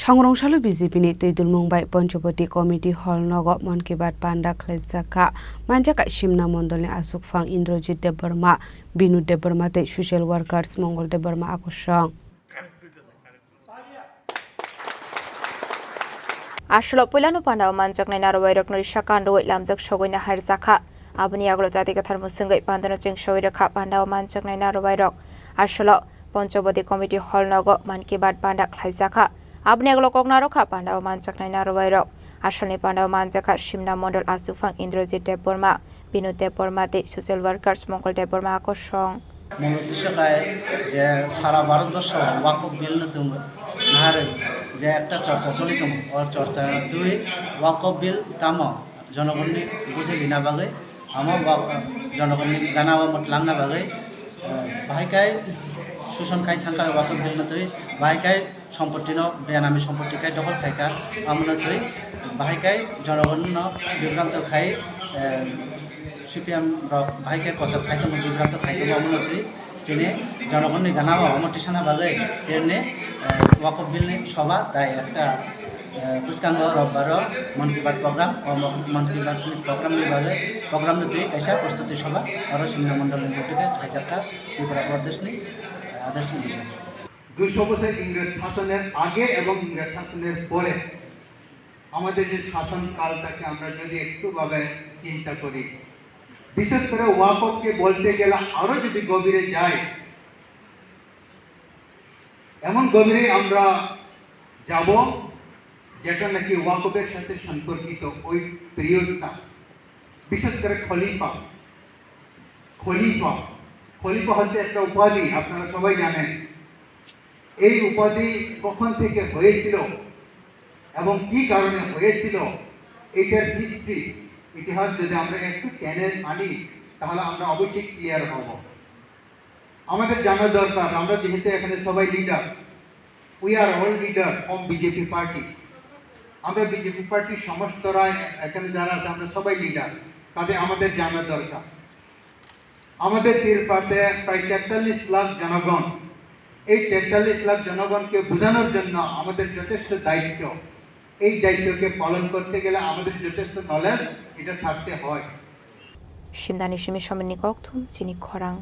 সংরংসালু বিজেপিनि Toidul Mumbai Panchavati committee हल नग मन की बात पांडा खलाइजाखा मानजाका सिमना मण्डलनि आसुकफां इन्द्रजित देबबर्मा बिनु देबबर्मा तै सोशल वर्कर्स मंगल Debbarma आकुसं Ashlo Pulano Panda Manjak Naro Wairok Shakan Roy Lamjak Shogina Harzaka Abuni Aglo Jati Kathar Musungai Pandana Ching Shoiraka Panda Manjak Naro Wairok Ashlo Ponchabodi Committee Hall Nogo Manki Bad Panda Klaizaka Abuni Aglo Kognaroka Panda Manjak Naro Wairok Ashani Panda Manjaka Shimna Model Asufang Indrojit Deborma Binu Deborma de Social Workers Mongol Deborma Akosong মূলত যে সারা ভারতবর্ষ ওয়াকফ বিল নতুন নাহারে যে একটা চর্চা চলিত ওর চর্চা দুই ওয়াকফ বিল তাম জনগণনি বুঝে লিনা বাগে আমার জনগণনি গানা লাংনা বাগে বাহাইকাই শোষণ খাই থাকা ওয়াকফ বিল নতুই বাহাইকাই সম্পত্তি বেনামি সম্পত্তি খাই দখল খাইকা আমনতুই বাহাইকাই জনগণ বিভ্রান্ত খাই CPM rok bahike kosok khaito mo bibrato khaito mo monoti chine jonogonni ganaba omotisana bagai terne wakf bill ni soba tai ekta puskango robbaro मन की बात program o मन की बात program ni bagai program ni tui kaisa prostuti soba aro simna mandal ni gotike khaijaka Tripura প্রদেশ ni আদেশ ni 200 বছর ইংরেজ শাসনের আগে এবং ইংরেজ শাসনের পরে আমাদের যে শাসন কালটাকে আমরা যদি একটু ভাবে চিন্তা করি বিশেষ করে ওয়াকফকে বলতে গেলে আরো যদি গভীরে যাই এমন গভীরে আমরা যাব যেটা নাকি ওয়াকফের সাথে সম্পর্কিত ওই পিরিয়ডটা বিশেষ করে খলিফা হচ্ছে একটা উপাধি আপনারা সবাই জানেন এই উপাধি কখন থেকে হয়েছিল এবং কি কারণে হয়েছিল এটার হিস্ট্রি ইতিহাস যদি আমরা একটু টেনে আনি তাহলে আমরা অবশ্যই ক্লিয়ার হব আমাদের জানা দরকার আমরা যেহেতু এখানে সবাই leader we are all leader from BJP party আমরা বিজেপি পার্টির সমস্তরা এখানে যারা আছে আমরা সবাই লিডার কাজে আমাদের জানা দরকার আমাদের তীরপাতে প্রায় 43 লাখ জনগণ এই 43 লাখ জনগণকে বোঝানোর জন্য আমাদের যথেষ্ট দায়িত্ব এই দায়িত্বকে পালন করতে গেলে আমাদের যথেষ্ট নলেজ এটা থাকতে হয় Shimdani Shimi Shomenik Oktum Chini Khorang